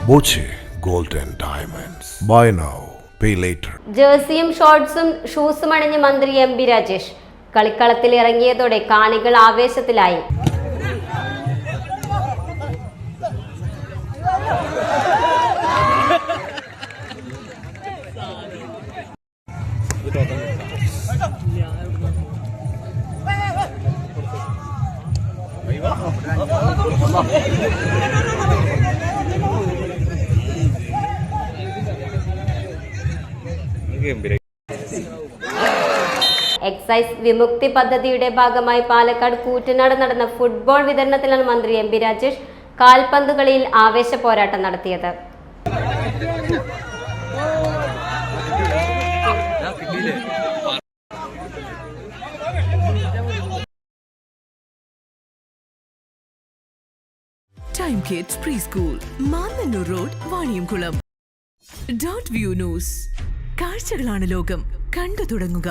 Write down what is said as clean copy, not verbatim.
Boche gold and diamonds. Buy now, pay later. ജേഴ്സിയും ഷോർട്സും ഷൂസും അണിഞ്ഞ് മന്ത്രി M B Rajesh കളിക്കളത്തിൽ ഇറങ്ങിയതോടെ കാണികൾ ആവേശത്തിലായി. എക്സൈസ് വിമുക്തി പദ്ധതിയുടെ ഭാഗമായി പാലക്കാട് കൂറ്റനാട് നടന്ന ഫുട്ബോൾ വിതരണത്തിലാണ് മന്ത്രി എം ബി രാജേഷ് കാൽപന്ത് കളിയിൽ ആവേശ പോരാട്ടം നടത്തിയത്. Time Kids Preschool, Mannannur road, Vaniyamkulam. .view news. കാഴ്ചകളാണ് ലോകം, കണ്ടു തുടങ്ങുക.